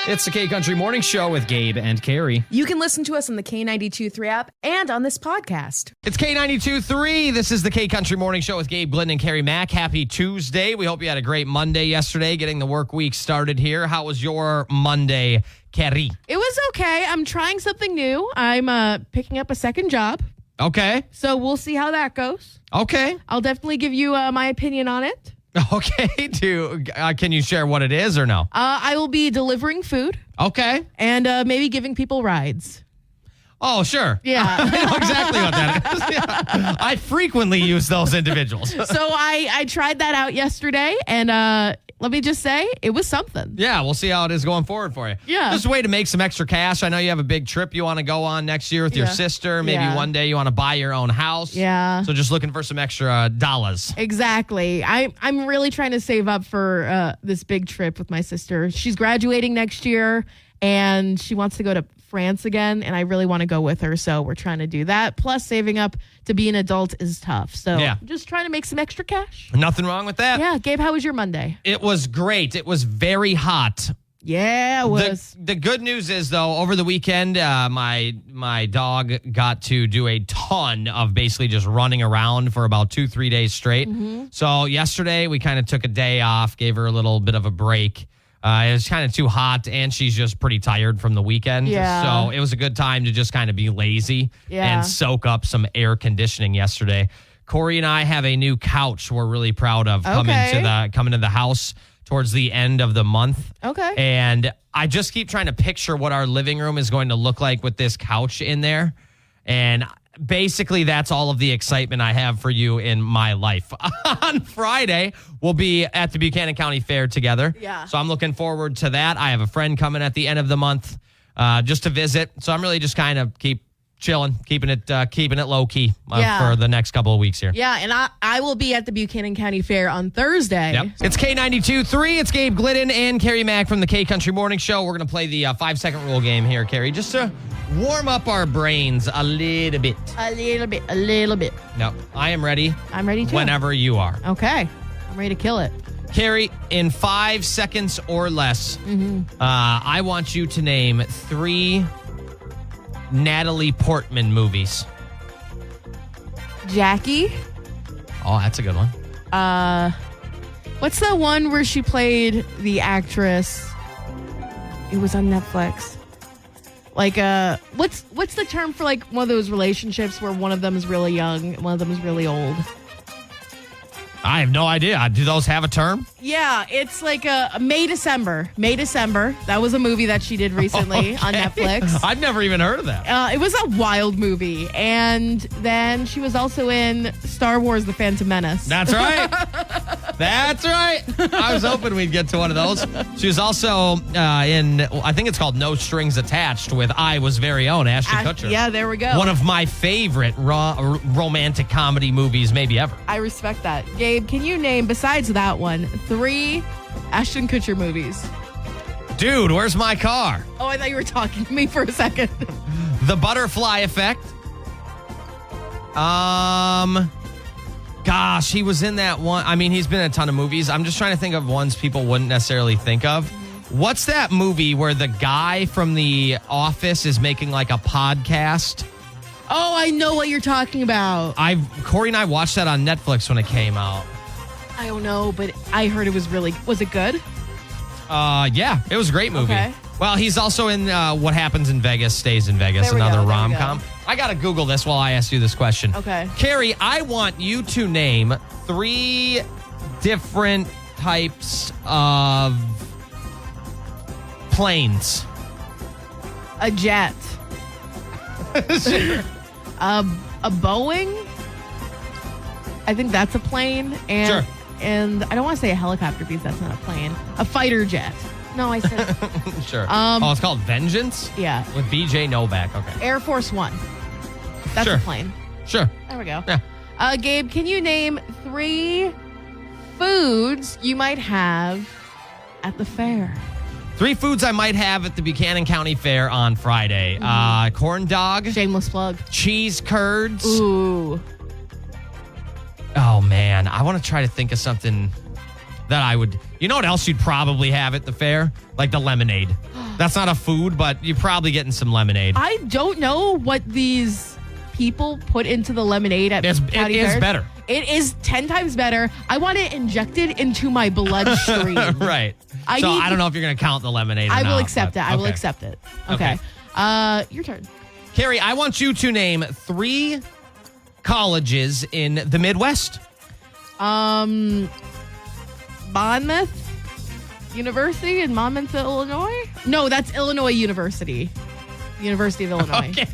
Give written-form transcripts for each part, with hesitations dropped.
It's the K Country Morning Show with Gabe and Carrie. You can listen to us on the K92.3 app and on this podcast. It's K92.3. This is the K Country Morning Show with Gabe Glenn and Carrie Mack. Happy Tuesday. We hope you had a great Monday yesterday, getting the work week started here. How was your Monday, Carrie? It was okay. I'm trying something new. I'm picking up a second job. Okay. So we'll see how that goes. Okay. I'll definitely give you my opinion on it. Okay. Can you share what it is or no? I will be delivering food. Okay. And maybe giving people rides. Oh, sure. Yeah. I know exactly what that is. Yeah. I frequently use those individuals. So I tried that out yesterday, and let me just say, it was something. Yeah, we'll see how it is going forward for you. Yeah. Just a way to make some extra cash. I know you have a big trip you want to go on next year with your sister. Maybe one day you want to buy your own house. Yeah. So just looking for some extra dollars. Exactly. I'm really trying to save up for this big trip with my sister. She's graduating next year, and she wants to go to France again, and I really want to go with her, so we're trying to do that. Plus, saving up to be an adult is tough, so just trying to make some extra cash. Nothing wrong with that. Yeah, Gabe, how was your Monday? It was great. It was very hot. Yeah, it was. The good news is, though, over the weekend, my dog got to do a ton of basically just running around for about 2-3 days straight. Mm-hmm. So yesterday, we kind of took a day off, gave her a little bit of a break. It was kind of too hot, and she's just pretty tired from the weekend. Yeah. So it was a good time to just kind of be lazy and soak up some air conditioning yesterday. Corey and I have a new couch we're really proud of coming to the house towards the end of the month. Okay. And I just keep trying to picture what our living room is going to look like with this couch in there. And basically, that's all of the excitement I have for you in my life. On Friday, we'll be at the Buchanan County Fair together. Yeah. So I'm looking forward to that. I have a friend coming at the end of the month just to visit. So I'm really just kind of keep chilling, keeping it low key for the next couple of weeks here. Yeah, and I will be at the Buchanan County Fair on Thursday. Yep. It's K92.3. It's Gabe Glidden and Carrie Mack from the K Country Morning Show. We're going to play the 5-second rule game here, Carrie, just to warm up our brains a little bit. A little bit. No, I am ready. I'm ready too. Whenever you are. Okay. I'm ready to kill it. Carrie, in 5 seconds or less, I want you to name 3 Natalie Portman movies. Jackie. Oh, that's a good one. What's the one where she played the actress? It was on Netflix. Like, what's the term for like one of those relationships where one of them is really young and one of them is really old? I have no idea. Do those have a term? Yeah, it's like a May December. That was a movie that she did recently on Netflix. I've never even heard of that. It was a wild movie. And then she was also in Star Wars The Phantom Menace. That's right. That's right. I was hoping we'd get to one of those. She was also in, I think it's called No Strings Attached with I Was Very Own, Ashton Kutcher. Yeah, there we go. One of my favorite romantic comedy movies maybe ever. I respect that. Gabe, can you name, besides that one, 3 Ashton Kutcher movies? Dude, where's my car? Oh, I thought you were talking to me for a second. The Butterfly Effect. Gosh, he was in that one. I mean, he's been in a ton of movies. I'm just trying to think of ones people wouldn't necessarily think of. What's that movie where the guy from The Office is making like a podcast? Oh, I know what you're talking about. Corey and I watched that on Netflix when it came out. I don't know, but I heard it was it good? Yeah, it was a great movie. Okay. Well, he's also in What Happens in Vegas Stays in Vegas, another rom-com. I got to Google this while I ask you this question. Okay. Carrie, I want you to name 3 different types of planes. A jet. Sure. A Boeing. I think that's a plane. And, Sure. And I don't want to say a helicopter because that's not a plane. A fighter jet. No, I said. Sure. It's called Vengeance? Yeah. With BJ Novak. Okay. Air Force One. That's a plane. Sure. There we go. Yeah. Gabe, can you name 3 foods you might have at the fair? 3 foods I might have at the Buchanan County Fair on Friday. Corn dog. Shameless plug. Cheese curds. Ooh. Oh, man. I want to try to think of something that I would. You know what else you'd probably have at the fair? Like the lemonade. That's not a food, but you're probably getting some lemonade. I don't know what these people put into the lemonade at county fairs. It is better. It is 10 times better. I want it injected into my bloodstream. Right. I don't know if you're going to count the lemonade or I not. will accept it. Okay. I will accept it. Okay. Your turn. Carrie, I want you to name 3 colleges in the Midwest. Monmouth University in Monmouth, Illinois? No, that's Illinois University. University of Illinois. Okay.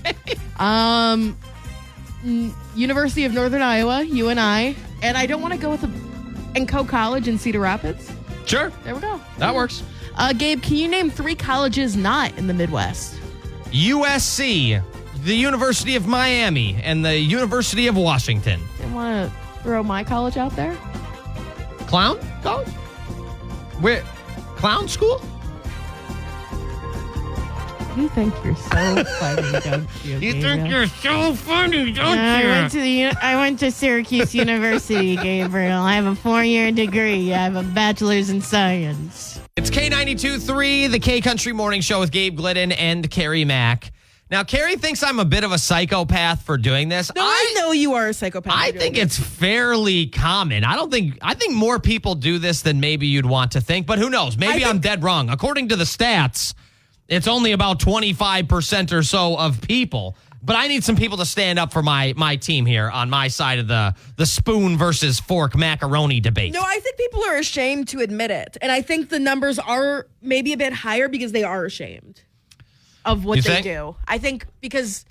University of Northern Iowa, UNI. And I don't want to go with Enco College in Cedar Rapids. Sure. There we go. That works. Gabe, can you name 3 colleges not in the Midwest? USC, the University of Miami, and the University of Washington. Didn't want to throw my college out there? Clown college? Where? Clown school? You think you're so funny, don't you? You Gabriel? think you're so funny, don't you? I went to Syracuse University, Gabriel. I have a 4-year degree. I have a bachelor's in science. It's K92.3, the K Country Morning Show with Gabe Glidden and Carrie Mack. Now, Carrie thinks I'm a bit of a psychopath for doing this. No, I know you are a psychopath. I think it's fairly common. I think more people do this than maybe you'd want to think, but who knows? Maybe I'm dead wrong. According to the stats, it's only about 25% or so of people. But I need some people to stand up for my team here on my side of the spoon versus fork macaroni debate. No, I think people are ashamed to admit it. And I think the numbers are maybe a bit higher because they are ashamed of what they do. I think because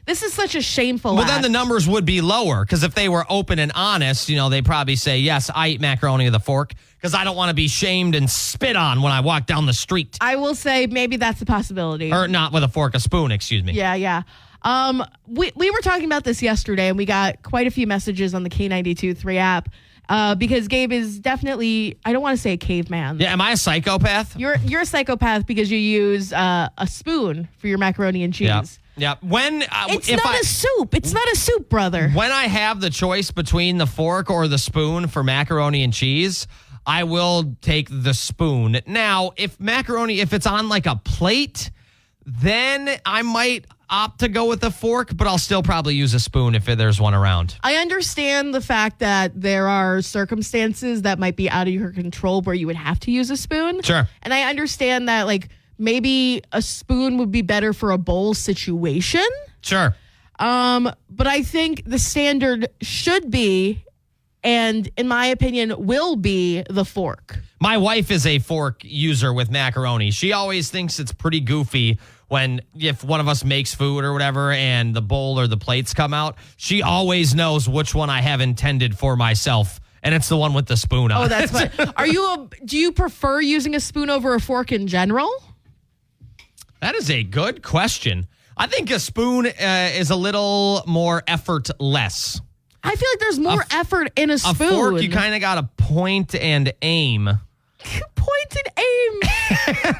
this is such a shameful act. Then the numbers would be lower because if they were open and honest, they probably say, yes, I eat macaroni with a fork because I don't want to be shamed and spit on when I walk down the street. I will say maybe that's a possibility. Or not with a fork, a spoon, excuse me. Yeah. We were talking about this yesterday, and we got quite a few messages on the K92.3 app because Gabe is definitely, I don't want to say a caveman. Yeah, am I a psychopath? You're a psychopath because you use a spoon for your macaroni and cheese. Yeah. It's not a soup. It's not a soup, brother. When I have the choice between the fork or the spoon for macaroni and cheese, I will take the spoon. Now, if it's on like a plate, then I might opt to go with a fork, but I'll still probably use a spoon if there's one around. I understand the fact that there are circumstances that might be out of your control where you would have to use a spoon. Sure. And I understand that, maybe a spoon would be better for a bowl situation. Sure. But I think the standard should be, and in my opinion, will be the fork. My wife is a fork user with macaroni. She always thinks it's pretty goofy if one of us makes food or whatever and the bowl or the plates come out. She always knows which one I have intended for myself, and it's the one with the spoon on. Oh, that's fine. Do you prefer using a spoon over a fork in general? That is a good question. I think a spoon is a little more effortless. I feel like there's more effort in a spoon. A fork, you kind of got to point and aim. Point and aim.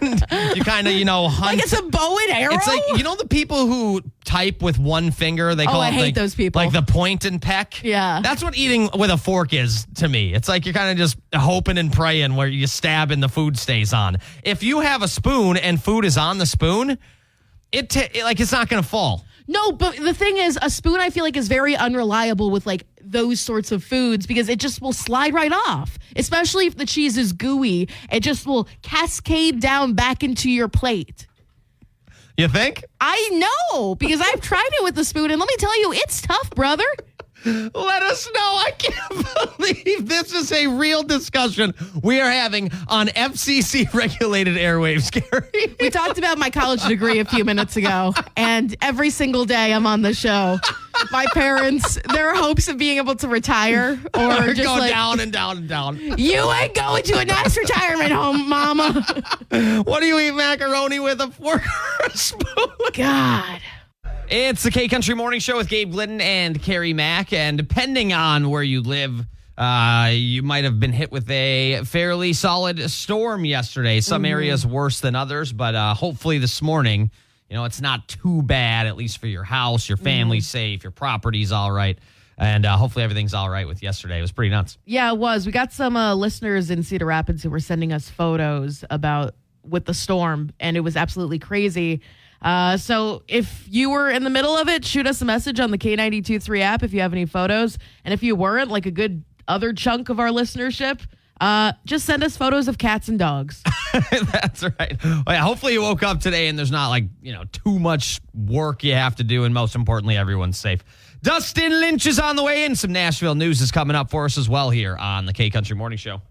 And you kind of, hunt. Like it's a bow and arrow? It's like, the people who type with one finger, they call I it hate those people. Like the point and peck. Yeah. That's what eating with a fork is to me. It's like you're kind of just hoping and praying where you stab and the food stays on. If you have a spoon and food is on the spoon, it's not going to fall. No, but the thing is, a spoon I feel like is very unreliable with those sorts of foods because it just will slide right off, especially if the cheese is gooey. It just will cascade down back into your plate. You think? I know because I've tried it with the spoon, and let me tell you, it's tough, brother. Let us know. I can't believe this is a real discussion we are having on FCC regulated airwaves, Gary. We talked about my college degree a few minutes ago, and every single day I'm on the show. My parents, their hopes of being able to retire or just go down and down and down. You ain't going to a nice retirement home, mama. What do you eat macaroni with, a fork or a spoon? God. It's the K Country Morning Show with Gabe Glidden and Carrie Mack. And depending on where you live, you might have been hit with a fairly solid storm yesterday. Some areas worse than others, but hopefully this morning, it's not too bad, at least for your house, your family's safe, your property's all right. And hopefully everything's all right with yesterday. It was pretty nuts. Yeah, it was. We got some listeners in Cedar Rapids who were sending us photos with the storm, and it was absolutely crazy. So if you were in the middle of it, shoot us a message on the K92.3 app if you have any photos. And if you weren't, like a good other chunk of our listenership, just send us photos of cats and dogs. That's right. Well, yeah, hopefully you woke up today and there's not too much work you have to do. And most importantly, everyone's safe. Dustin Lynch is on the way in. Some Nashville news is coming up for us as well here on the K Country Morning Show.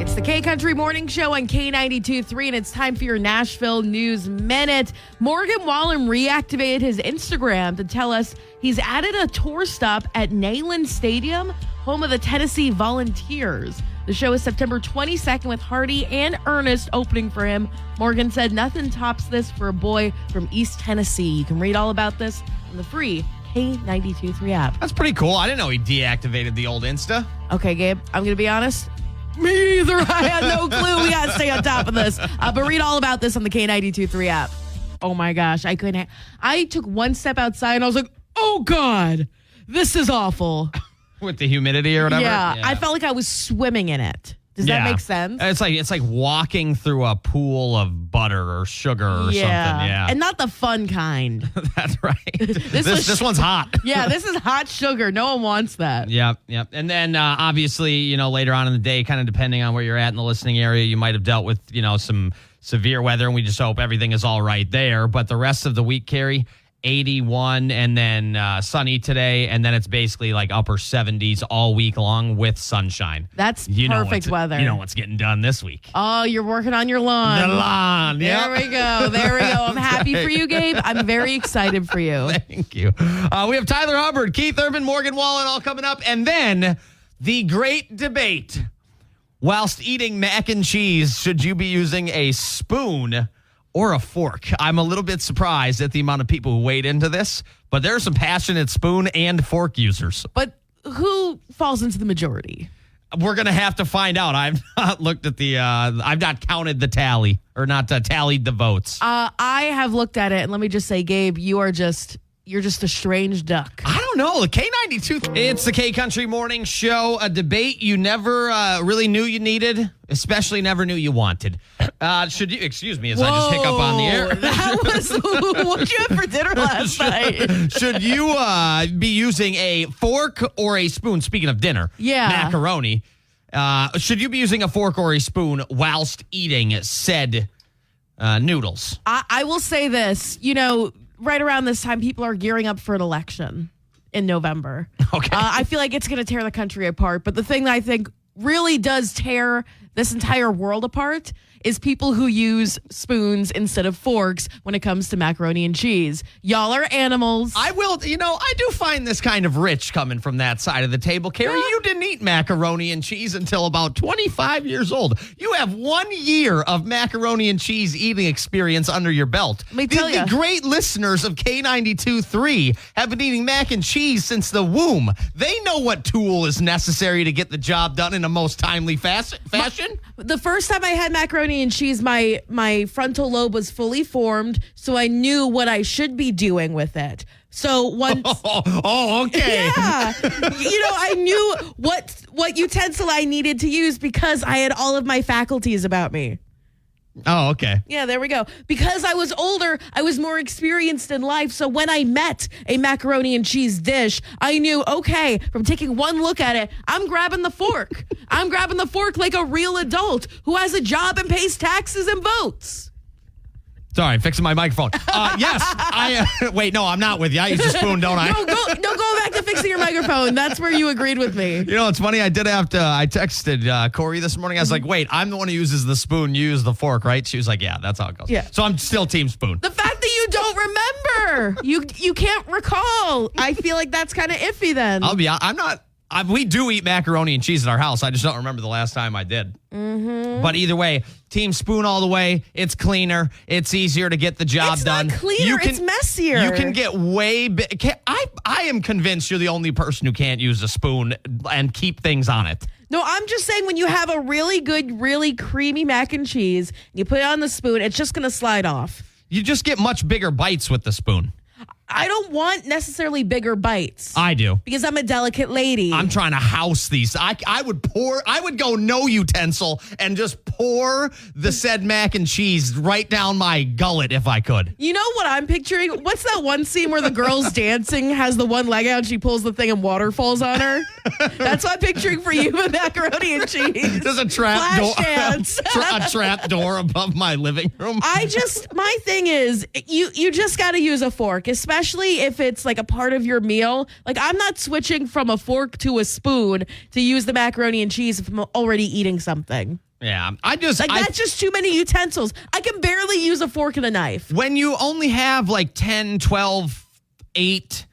It's the K Country Morning Show on K92.3, and it's time for your Nashville News Minute. Morgan Wallen reactivated his Instagram to tell us he's added a tour stop at Neyland Stadium, home of the Tennessee Volunteers. The show is September 22nd with Hardy and Ernest opening for him. Morgan said nothing tops this for a boy from East Tennessee. You can read all about this on the free K92.3 app. That's pretty cool. I didn't know he deactivated the old Insta. Okay, Gabe, I'm going to be honest. Me either. I had no clue. We got to stay on top of this. But read all about this on the K92.3 app. Oh my gosh, I couldn't. I took one step outside and I was like, oh God, this is awful. With the humidity or whatever? Yeah, I felt like I was swimming in it. Does that make sense? It's like walking through a pool of butter or sugar or something. Yeah. And not the fun kind. That's right. This one's hot. Yeah, this is hot sugar. No one wants that. Yep. And then obviously, later on in the day, kind of depending on where you're at in the listening area, you might have dealt with, some severe weather, and we just hope everything is all right there. But the rest of the week, Carrie, 81 and then sunny today, and then it's basically like upper 70s all week long with sunshine. That's perfect weather. You know what's getting done this week. Oh, you're working on your lawn. The lawn. There we go. I'm happy for you, Gabe. I'm very excited for you. Thank you. We have Tyler Hubbard, Keith Urban, Morgan Wallen all coming up, and then the great debate. Whilst eating mac and cheese, should you be using a spoon or a fork? I'm a little bit surprised at the amount of people who weighed into this, but there are some passionate spoon and fork users. But who falls into the majority? We're going to have to find out. I've not looked at I've not counted the tally or not tallied the votes. I have looked at it, and let me just say, Gabe, you're just a strange duck. I don't know. The K92. It's the K Country Morning Show, a debate you never really knew you needed, especially never knew you wanted. Should you, excuse me, as I just hiccup on the air. That was what you had for dinner last night. Should you be using a fork or a spoon? Speaking of dinner, macaroni. Should you be using a fork or a spoon whilst eating said noodles? I will say this, right around this time, people are gearing up for an election in November. Okay. I feel like it's going to tear the country apart. But the thing that I think really does tear this entire world apart is people who use spoons instead of forks when it comes to macaroni and cheese. Y'all are animals. I do find this kind of rich coming from that side of the table. Carrie, you didn't eat macaroni and cheese until about 25 years old. You have 1 year of macaroni and cheese eating experience under your belt. Let me tell you. The great listeners of K92.3 have been eating mac and cheese since the womb. They know what tool is necessary to get the job done in a most timely fashion. The first time I had macaroni and cheese, my frontal lobe was fully formed, so I knew what I should be doing with it. So once, okay, yeah, I knew what utensil I needed to use because I had all of my faculties about me. Oh, okay. Yeah, there we go. Because I was older, I was more experienced in life. So when I met a macaroni and cheese dish, I knew, okay, from taking one look at it, I'm grabbing the fork. I'm grabbing the fork like a real adult who has a job and pays taxes and votes. Sorry, fixing my microphone. Yes, wait, no, I'm not with you. I use a spoon, don't I? No, go back to fixing your microphone. That's where you agreed with me. It's funny. I texted Corey this morning. I was like, wait, I'm the one who uses the spoon. You use the fork, right? She was like, yeah, that's how it goes. Yeah. So I'm still team spoon. The fact that you don't remember, you can't recall. I feel like that's kind of iffy then. I'm not. We do eat macaroni and cheese at our house. I just don't remember the last time I did. Mm-hmm. But either way, team spoon all the way. It's cleaner. It's easier to get the job done. It's not cleaner. It's messier. You can get way big. I am convinced you're the only person who can't use a spoon and keep things on it. No, I'm just saying when you have a really good, really creamy mac and cheese, you put it on the spoon, it's just going to slide off. You just get much bigger bites with the spoon. I don't want necessarily bigger bites. I do. Because I'm a delicate lady. I'm trying to house these. I would go no utensil and just pour the said mac and cheese right down my gullet if I could. You know what I'm picturing? What's that one scene where the girl's dancing, has the one leg out, she pulls the thing and water falls on her? That's what I'm picturing for you with macaroni and cheese. There's a trap door. Dance. A trap door above my living room. My thing is, you just got to use a fork, especially if it's like a part of your meal. Like, I'm not switching from a fork to a spoon to use the macaroni and cheese if I'm already eating something. Yeah, that's just too many utensils. I can barely use a fork and a knife. When you only have like 10, 12, 8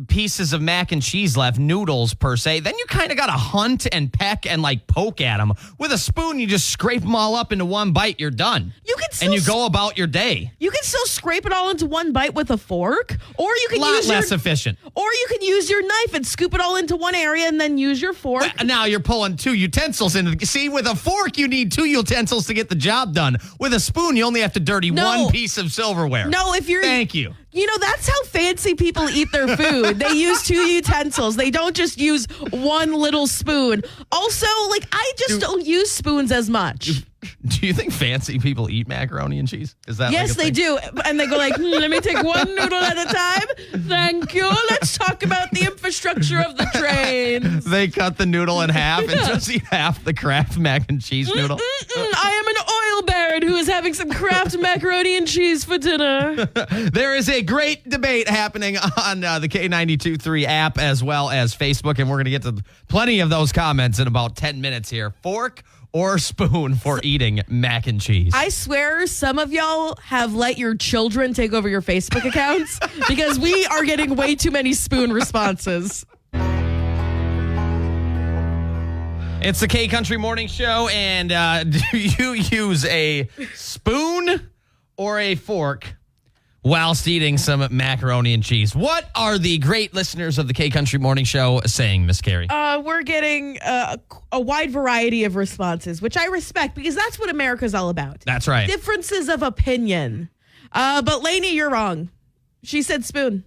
pieces of mac and cheese left, noodles per se, then you kind of got to hunt and peck and like poke at them. With a spoon, you just scrape them all up into one bite, you're done. And you go about your day. You can still scrape it all into one bite with a fork, or you can use less efficient. Or you can use your knife and scoop it all into one area and then use your fork. Well, now you're pulling 2 utensils into. See, with a fork, you need 2 utensils to get the job done. With a spoon, you only have to dirty one piece of silverware. No, if you're Thank you. You know, that's how fancy people eat their food. They use 2 utensils. They don't just use one little spoon. Also, like, I just don't use spoons as much. Do you think fancy people eat macaroni and cheese? Is that yes, they do. And they go like, let me take one noodle at a time. Thank you. Let's talk about the infrastructure of the trains. They cut the noodle in half and just eat half the Kraft mac and cheese noodle. I am an oil baron who is having some Kraft macaroni and cheese for dinner. There is a great debate happening on the K92.3 app as well as Facebook, and we're going to get to plenty of those comments in about 10 minutes here. Fork or spoon for eating mac and cheese? I swear some of y'all have let your children take over your Facebook accounts because we are getting way too many spoon responses. It's the K Country Morning Show, and do you use a spoon or a fork whilst eating some macaroni and cheese? What are the great listeners of the K Country Morning Show saying, Miss Carrie? We're getting a wide variety of responses, which I respect because that's what America's all about. That's right. Differences of opinion. But Lainey, you're wrong. She said spoon.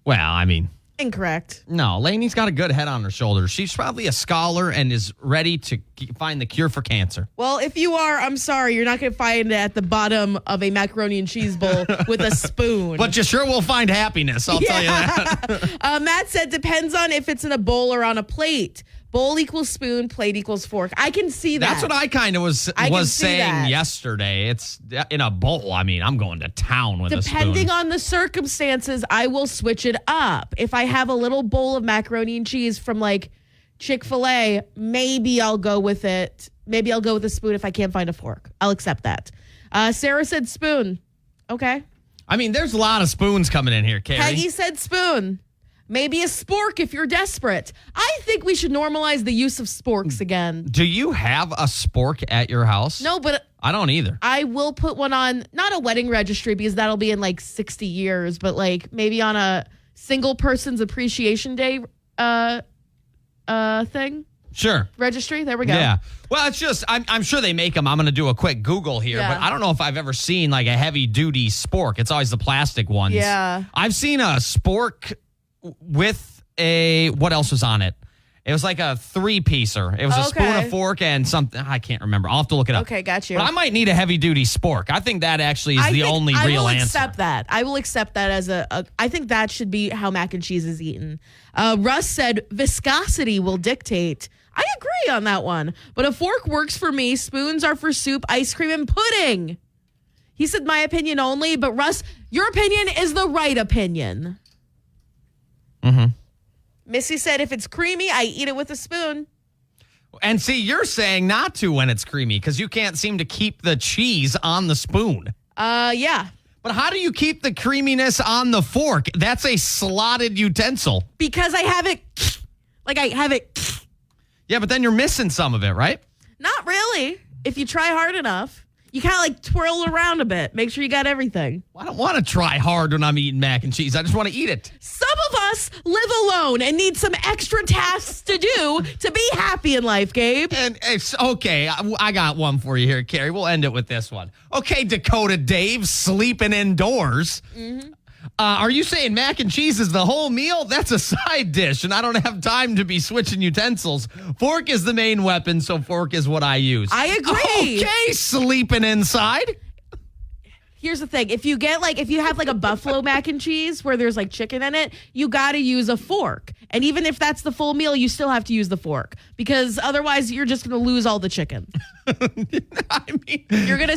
Well, I mean, incorrect. No, Lainey's got a good head on her shoulders. She's probably a scholar and is ready to find the cure for cancer. Well, if you are, I'm sorry, you're not going to find it at the bottom of a macaroni and cheese bowl with a spoon. But you sure will find happiness, I'll tell you that. Matt said depends on if it's in a bowl or on a plate. Bowl equals spoon, plate equals fork. I can see that. That's what I kind of was saying yesterday. It's in a bowl. I mean, I'm going to town with a spoon. Depending on the circumstances, I will switch it up. If I have a little bowl of macaroni and cheese from like Chick-fil-A, maybe I'll go with it. Maybe I'll go with a spoon if I can't find a fork. I'll accept that. Sarah said spoon. Okay. I mean, there's a lot of spoons coming in here, Carrie. Peggy said spoon. Maybe a spork if you're desperate. I think we should normalize the use of sporks again. Do you have a spork at your house? No, but I don't either. I will put one on, not a wedding registry because that'll be in like 60 years, but like maybe on a single person's appreciation day thing. Sure. Registry. There we go. Yeah. Well, it's just, I'm sure they make them. I'm going to do a quick Google here, but I don't know if I've ever seen like a heavy duty spork. It's always the plastic ones. Yeah. I've seen a spork with what else was on it? It was like a 3-piecer. It was a spoon, a fork, and something. I can't remember. I'll have to look it up. Okay, got you. But I might need a heavy-duty spork. I think that actually is the only real answer. I will accept that. I will accept that as I think that should be how mac and cheese is eaten. Russ said viscosity will dictate. I agree on that one. But a fork works for me. Spoons are for soup, ice cream, and pudding. He said my opinion only, but Russ, your opinion is the right opinion. Mm-hmm. Missy said if it's creamy, I eat it with a spoon. And see, you're saying not to when it's creamy because you can't seem to keep the cheese on the spoon. Yeah. But how do you keep the creaminess on the fork? That's a slotted utensil. Because I have it. Yeah, but then you're missing some of it, right? Not really. If you try hard enough. You kind of like twirl it around a bit. Make sure you got everything. Well, I don't want to try hard when I'm eating mac and cheese. I just want to eat it. Some of us live alone and need some extra tasks to do to be happy in life, Gabe. And it's okay. I got one for you here, Carrie. We'll end it with this one. Okay, Dakota Dave, sleeping indoors. Mm-hmm. Are you saying mac and cheese is the whole meal? That's a side dish, and I don't have time to be switching utensils. Fork is the main weapon, so fork is what I use. I agree. Okay, sleeping inside. Here's the thing. If you have like a buffalo mac and cheese where there's like chicken in it, you got to use a fork. And even if that's the full meal, you still have to use the fork because otherwise you're just going to lose all the chicken. I mean, You're going to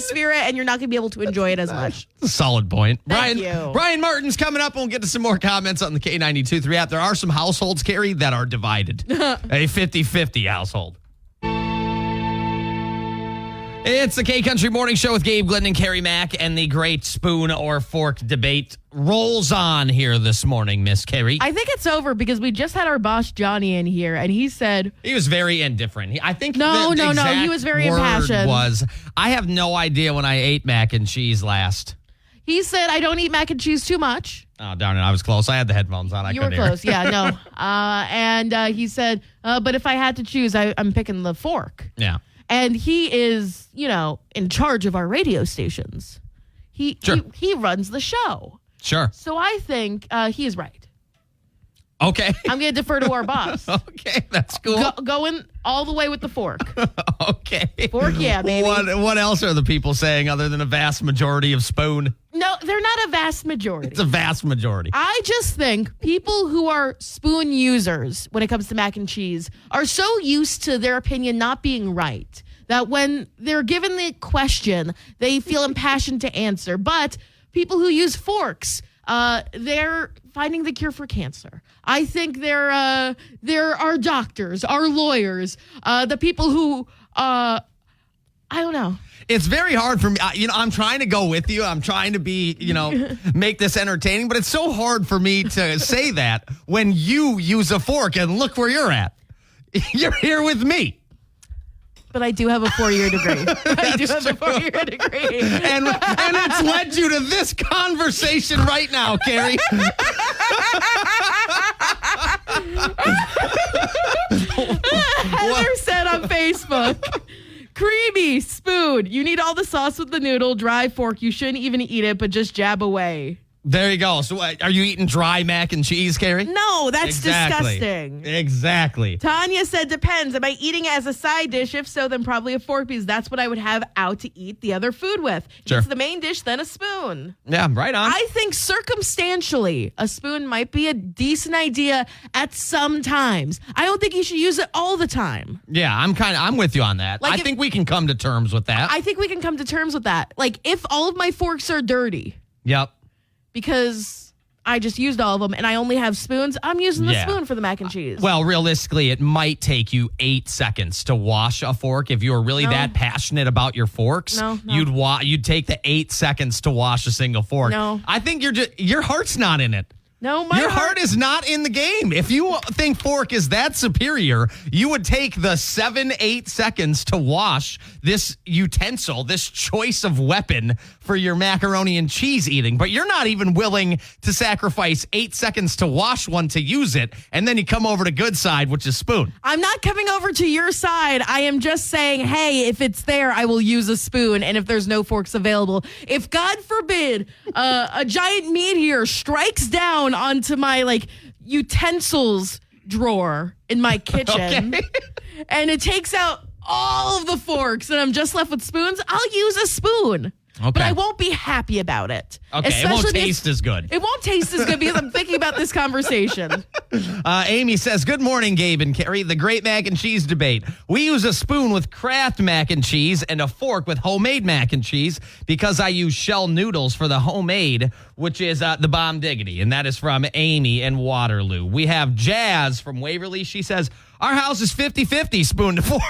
smear it and you're not going to be able to enjoy it as much. solid point. Thank you. Brian Martin's coming up, and we'll get to some more comments on the K92.3 app. There are some households, Carrie, that are divided. A 50-50 household. It's the K-Country Morning Show with Gabe Glenn and Carrie Mack, and the great spoon or fork debate rolls on here this morning, Miss Carrie. I think it's over because we just had our boss Johnny in here, and he said He was very indifferent. I think No, the exact he was very word impassioned. was, I have no idea when I ate mac and cheese last. I don't eat mac and cheese too much. Oh, darn it. I was close. I had the headphones on. You were close, yeah, no. And he said, but if I had to choose, I'm picking the fork. Yeah. And he is, in charge of our radio stations. He runs the show. Sure. So I think he is right. Okay. I'm going to defer to our boss. Okay, that's cool. Going all the way with the fork. Okay. Fork, yeah, baby. What else are the people saying other than a vast majority of spoon? No, they're not a vast majority. It's a vast majority. I just think people who are spoon users when it comes to mac and cheese are so used to their opinion not being right that when they're given the question, they feel impassioned to answer. But people who use forks, they're finding the cure for cancer. I think there are doctors, our lawyers, the people who, I don't know. It's very hard for me. I'm trying to go with you. I'm trying to be, make this entertaining, but it's so hard for me to say that when you use a fork and look where you're at. You're here with me. But I do have a 4-year degree. I do have a 4-year degree. And it's led you to this conversation right now, Carrie. Heather said on Facebook, creamy spoon. You need all the sauce with the noodle. Dry fork. You shouldn't even eat it, but just jab away. There you go. So are you eating dry mac and cheese, Carrie? No, that's disgusting. Exactly. Tanya said, depends. Am I eating it as a side dish? If so, then probably a fork because that's what I would have out to eat the other food with. Sure. If it's the main dish, then a spoon. Yeah, right on. I think circumstantially, a spoon might be a decent idea at some times. I don't think you should use it all the time. Yeah, I'm with you on that. Like I think we can come to terms with that. I think we can come to terms with that. Like if all of my forks are dirty Yep. because I just used all of them and I only have spoons, I'm using the spoon for the mac and cheese. Well, realistically, it might take you 8 seconds to wash a fork. If you were really that passionate about your forks, No. you'd take the 8 seconds to wash a single fork. No. I think your heart's not in it. No, Your heart is not in the game. If you think fork is that superior, you would take the 7-8 seconds to wash this utensil, this choice of weapon for your macaroni and cheese eating. But you're not even willing to sacrifice 8 seconds to wash one to use it, and then you come over to good side, which is spoon. I'm not coming over to your side. I am just saying, hey, if it's there, I will use a spoon. And if there's no forks available, if God forbid a giant meteor strikes down onto my utensils drawer in my kitchen and it takes out all of the forks and I'm just left with spoons, I'll use a spoon. Okay. But I won't be happy about it. Okay, it won't taste as good. It won't taste as good because I'm thinking about this conversation. Amy says, good morning, Gabe and Carrie. The great mac and cheese debate. We use a spoon with Kraft mac and cheese and a fork with homemade mac and cheese because I use shell noodles for the homemade, which is the bomb diggity. And that is from Amy in Waterloo. We have Jazz from Waverly. She says, our house is 50-50 spoon to fork.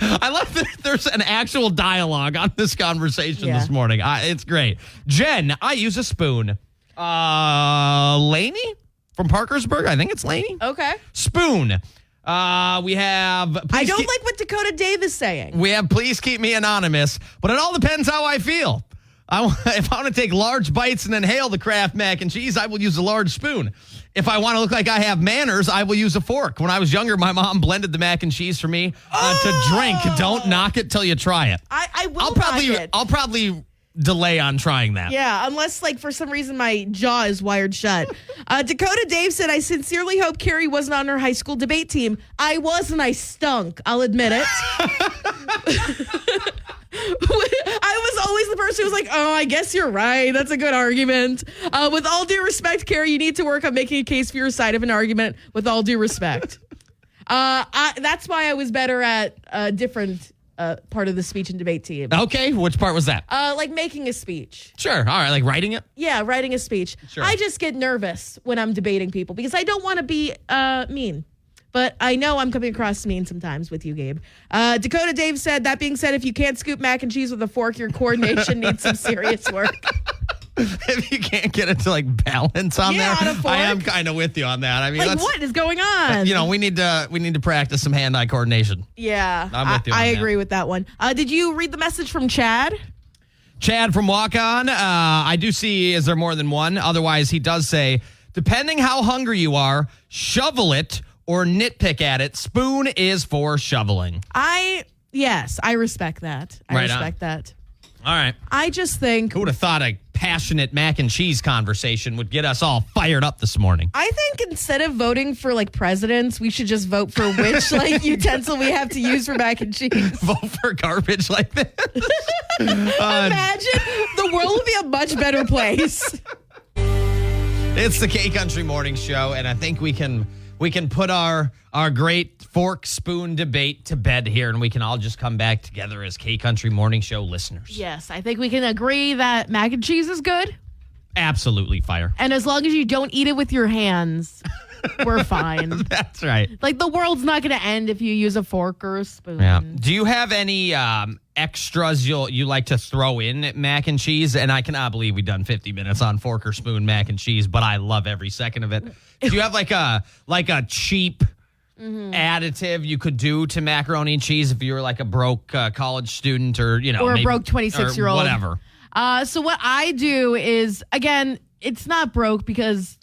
I love that there's an actual dialogue on this conversation this morning. It's great. Jen, I use a spoon. Laney from Parkersburg. I think it's Laney. Okay. Spoon. We have... I don't like what Dakota Dave is saying. We have please keep me anonymous, but it all depends how I feel. If I want to take large bites and inhale the Kraft mac and cheese, I will use a large spoon. If I want to look like I have manners, I will use a fork. When I was younger, my mom blended the mac and cheese for me to drink. Don't knock it till you try it. I will knock it. I'll probably delay on trying that. Yeah, unless, like, for some reason my jaw is wired shut. Dakota Dave said, I sincerely hope Carrie wasn't on her high school debate team. I was, and I stunk. I'll admit it. I was always the person who was like, oh, I guess you're right. That's a good argument. With all due respect, Carrie, you need to work on making a case for your side of an argument with all due respect. That's why I was better at a different part of the speech and debate team. Okay, which part was that? Like making a speech. Sure. All right, like writing it? Yeah, writing a speech. Sure. I just get nervous when I'm debating people because I don't want to be mean. But I know I'm coming across mean sometimes with you, Gabe. Dakota Dave said, that being said, if you can't scoop mac and cheese with a fork, your coordination needs some serious work. If you can't get it to like balance on there, on a fork. I am kind of with you on that. I mean, Like, what is going on? we need to practice some hand-eye coordination. Yeah, I'm with you on I that. agree with that one. Did you read the message from Chad? Chad from Walk On, I do see, is there more than one? Otherwise, he does say, depending how hungry you are, shovel it or nitpick at it. Spoon is for shoveling. Yes, I respect that. I Right on. respect that. All right. I just think Who would have thought a passionate mac and cheese conversation would get us all fired up this morning? I think instead of voting for like presidents, we should just vote for which like utensil we have to use for mac and cheese. Vote for garbage like this? Imagine the world would be a much better place. It's the K Country Morning Show, and I think we can put our great fork spoon debate to bed here, and we can all just come back together as K Country Morning Show listeners. Yes, I think we can agree that mac and cheese is good. Absolutely fire. And as long as you don't eat it with your hands, we're fine. That's right. Like, the world's not going to end if you use a fork or a spoon. Yeah. Do you have any extras you like to throw in mac and cheese? And I cannot believe we've done 50 minutes on fork or spoon mac and cheese, but I love every second of it. Do you have like a cheap additive you could do to macaroni and cheese if you were like a broke college student or Or a broke 26-year-old. whatever? So what I do is, again, it's not broke because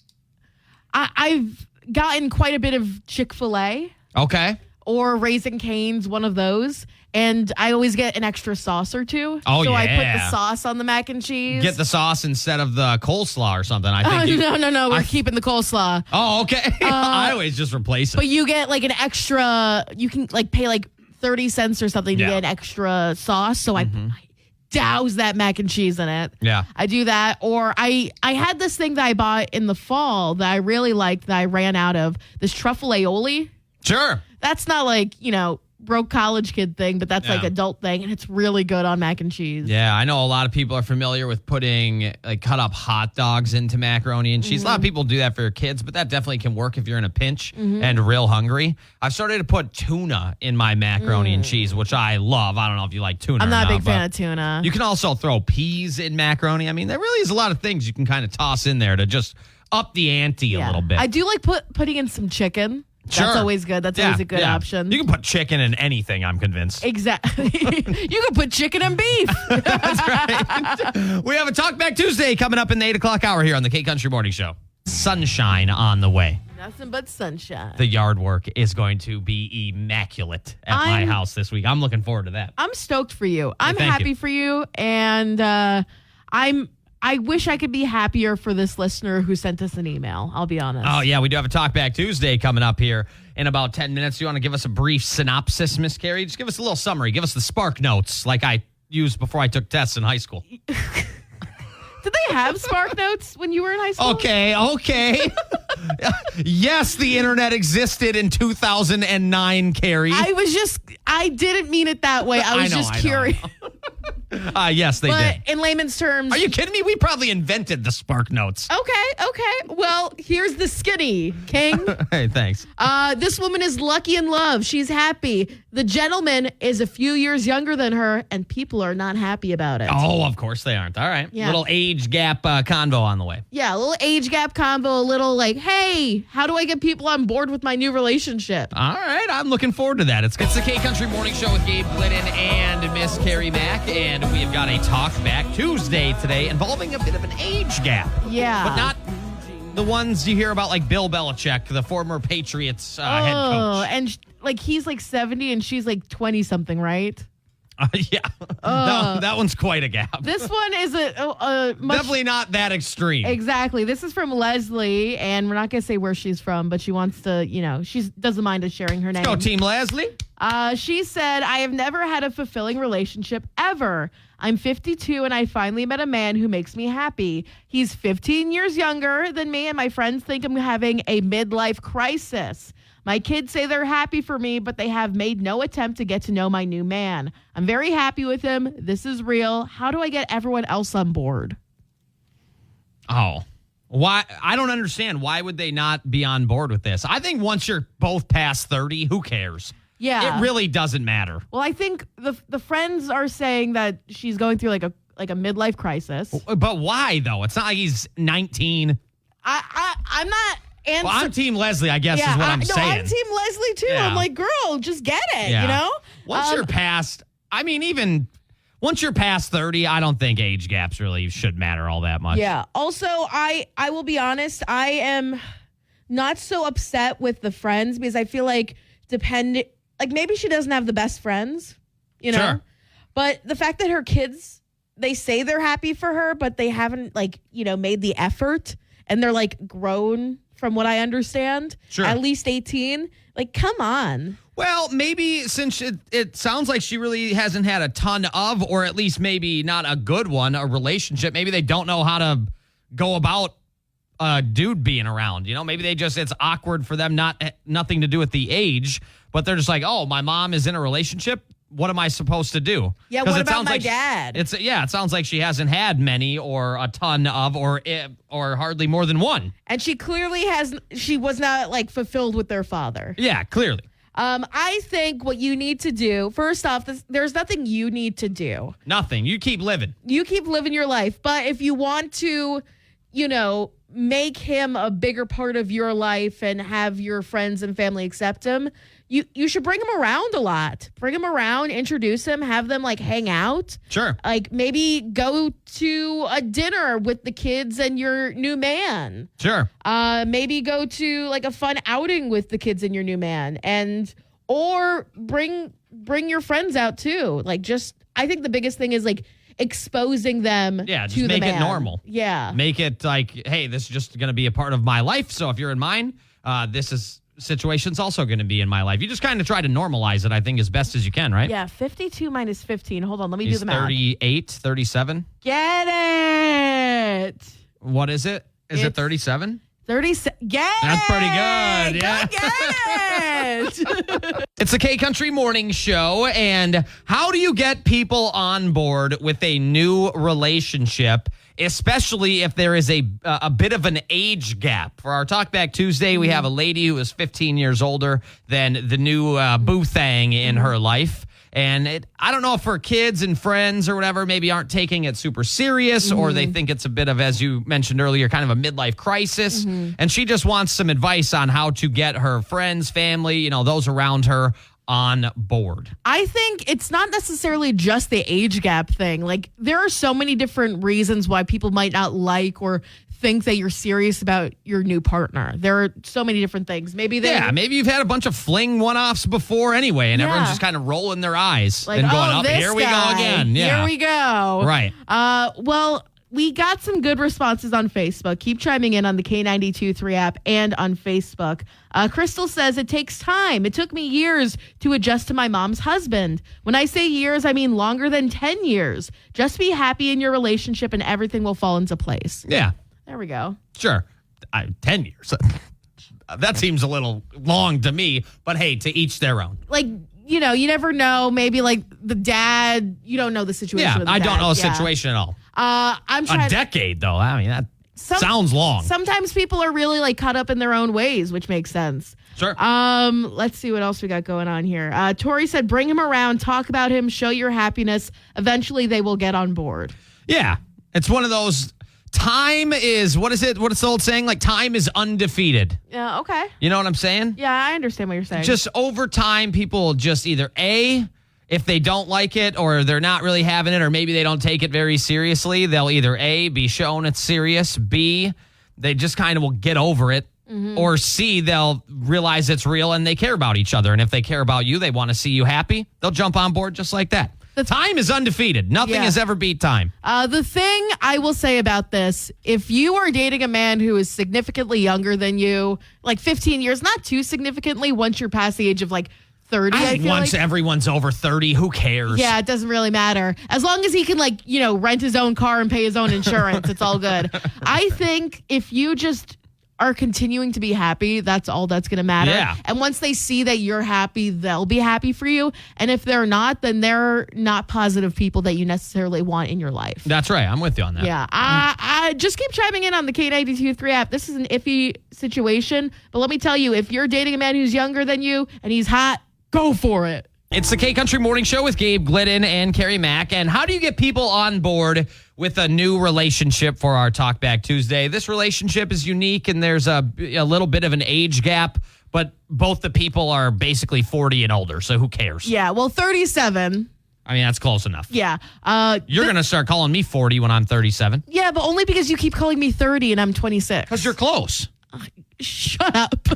I've gotten quite a bit of Chick-fil-A. Okay. Or Raising Cane's, one of those. And I always get an extra sauce or two. Oh, so I put yeah. the sauce on the mac and cheese. Get the sauce instead of the coleslaw or something. I think No. We're keeping the coleslaw. Oh, okay. I always just replace it. But you get like an extra, you can like pay like 30 cents or something to get an extra sauce. So I douse that mac and cheese in it. Yeah. I do that. Or I had this thing that I bought in the fall that I really liked that I ran out of. This truffle aioli. Sure. That's not like, broke college kid thing, but that's like adult thing, and it's really good on mac and cheese. Yeah, I know a lot of people are familiar with putting like cut up hot dogs into macaroni and cheese. A lot of people do that for their kids, but that definitely can work if you're in a pinch and real hungry. I've started to put tuna in my macaroni and cheese, which I love. I don't know if you like tuna. I'm not a big but fan of tuna. You can also throw peas in macaroni. I mean, there really is a lot of things you can kind of toss in there to just up the ante a little bit. I do like putting in some chicken. Sure. That's always good. That's always a good option. You can put chicken in anything, I'm convinced. Exactly. You can put chicken and beef. That's right. We have a Talk Back Tuesday coming up in the 8 o'clock hour here on the K Country Morning Show. Sunshine on the way. Nothing but sunshine. The yard work is going to be immaculate at my house this week. I'm looking forward to that. I'm stoked for you. I'm thank happy you. for you. And I wish I could be happier for this listener who sent us an email. I'll be honest. Oh, yeah. We do have a Talk Back Tuesday coming up here in about 10 minutes. Do you want to give us a brief synopsis, Miss Carrie? Just give us a little summary. Give us the spark notes like I used before I took tests in high school. Did they have Spark Notes when you were in high school? Okay. Yes, the internet existed in 2009, Carrie. I didn't mean it that way. I was just curious. Yes, they did. But in layman's terms. Are you kidding me? We probably invented the spark notes. Okay. Well, here's the skinny, King. Hey, thanks. This woman is lucky in love. She's happy. The gentleman is a few years younger than her, and people are not happy about it. Oh, of course they aren't. All right. Yeah. Little age gap convo on the way. Yeah, a little age gap combo, a little like, hey, how do I get people on board with my new relationship? All right. I'm looking forward to that. It's the K Country Morning Show with Gabe Glidden and Miss Carrie Mack, and we have got a Talk Back Tuesday today involving a bit of an age gap. Yeah. But not the ones you hear about like Bill Belichick, the former Patriots head coach. And like he's like 70 and she's like 20 something, right? Yeah. That one's quite a gap. This one is a much, Definitely not that extreme. exactly. This is from Leslie, and we're not going to say where she's from, but she wants to, she doesn't mind us sharing her name. Go, Team Leslie. She said, I have never had a fulfilling relationship ever. I'm 52 and I finally met a man who makes me happy. He's 15 years younger than me, and my friends think I'm having a midlife crisis. My kids say they're happy for me, but they have made no attempt to get to know my new man. I'm very happy with him. This is real. How do I get everyone else on board? Oh, why? I don't understand. Why would they not be on board with this? I think once you're both past 30, who cares? Yeah. It really doesn't matter. Well, I think the friends are saying that she's going through like a midlife crisis. But why, though? It's not like he's 19. I'm not answering. Well, I'm Team Leslie, I guess, is what I'm saying. No, I'm Team Leslie, too. Yeah. I'm like, girl, just get it, Yeah. Once you're past, even once you're past 30, I don't think age gaps really should matter all that much. Yeah. Also, I will be honest, I am not so upset with the friends because I feel like maybe she doesn't have the best friends, Sure. But the fact that her kids, they say they're happy for her, but they haven't made the effort, and they're like grown from what I understand. Sure. At least 18. Like, come on. Well, maybe since it sounds like she really hasn't had a ton of, or at least maybe not a good one, a relationship, maybe they don't know how to go about a dude being around. Maybe it's awkward for them, nothing to do with the age, but they're just like, oh, my mom is in a relationship. What am I supposed to do? Yeah, 'Cause what it about sounds my like dad? It sounds like she hasn't had many or a ton of or hardly more than one. And she clearly she was not fulfilled with their father. Yeah, clearly. I think what you need to do, first off, there's nothing you need to do. Nothing. You keep living. You keep living your life. But if you want to, make him a bigger part of your life and have your friends and family accept him, you should bring him around a lot. Bring him around, introduce him, have them hang out. Sure. Maybe go to a dinner with the kids and your new man. Sure. Maybe go to a fun outing with the kids and your new man, or bring your friends out too. I think the biggest thing is exposing them. Yeah, just to make the it man. normal. Yeah. Make it hey, this is just going to be a part of my life. So if you're in mine, situation's also going to be in my life. You just kind of try to normalize it, I think, as best as you can, right? Yeah, 52 minus 15. Hold on, let me do He's the math. 38, 37. Get it. What is it? Is it 37? 37. Get That's pretty it. good. Yeah. Go get it. It's the K Country Morning Show. And how do you get people on board with a new relationship, especially if there is a bit of an age gap? For our Talkback Tuesday, we have a lady who is 15 years older than the new boo thang in her life. And I don't know if her kids and friends or whatever maybe aren't taking it super serious, or they think it's a bit of, as you mentioned earlier, kind of a midlife crisis. And she just wants some advice on how to get her friends, family, those around her on board. I think it's not necessarily just the age gap thing. There are so many different reasons why people might not like or think that you're serious about your new partner. There are so many different things. Maybe maybe you've had a bunch of fling one-offs before anyway, and everyone's just kind of rolling their eyes and going, "Oh, here we go again." Yeah. Here we go. Right. Well, we got some good responses on Facebook. Keep chiming in on the K92.3 app and on Facebook. Crystal says, it takes time. It took me years to adjust to my mom's husband. When I say years, I mean longer than 10 years. Just be happy in your relationship and everything will fall into place. Yeah. There we go. Sure. 10 years. That seems a little long to me, but hey, to each their own. You never know. Maybe the dad, you don't know the situation. Yeah, with the I don't dad. know the situation at all. I'm trying. A decade, though. I mean, that sounds long. Sometimes people are really caught up in their own ways, which makes sense. Sure. Let's see what else we got going on here. Tori said, bring him around, talk about him, show your happiness. Eventually they will get on board. Yeah. It's one of those, time is, what is it? What is the old saying? Time is undefeated. Yeah, okay. You know what I'm saying? Yeah, I understand what you're saying. Just over time, people just either if they don't like it or they're not really having it, or maybe they don't take it very seriously, they'll either be shown it's serious, B, they just kind of will get over it, or C, they'll realize it's real and they care about each other. And if they care about you, they want to see you happy, they'll jump on board just like that. Time is undefeated. Nothing Yeah. has ever beat time. The thing I will say about this, if you are dating a man who is significantly younger than you, like 15 years, not too significantly, once you're past the age of like 30, I I think feel once like. everyone's over 30, who cares? Yeah, it doesn't really matter. As long as he can, like, rent his own car and pay his own insurance, it's all good. I think if you just are continuing to be happy, that's all that's going to matter. Yeah. And once they see that you're happy, they'll be happy for you. And if they're not, then they're not positive people that you necessarily want in your life. That's right. I'm with you on that. Yeah. I just keep chiming in on the K92.3 app. This is an iffy situation. But let me tell you, if you're dating a man who's younger than you and he's hot, go for it. It's the K Country Morning Show with Gabe Glidden and Carrie Mack. And how do you get people on board with a new relationship for our Talk Back Tuesday? This relationship is unique and there's a little bit of an age gap, but both the people are basically 40 and older. So who cares? Yeah. Well, 37. I mean, that's close enough. Yeah. You're going to start calling me 40 when I'm 37. Yeah, but only because you keep calling me 30 and I'm 26. Because you're close. Shut up.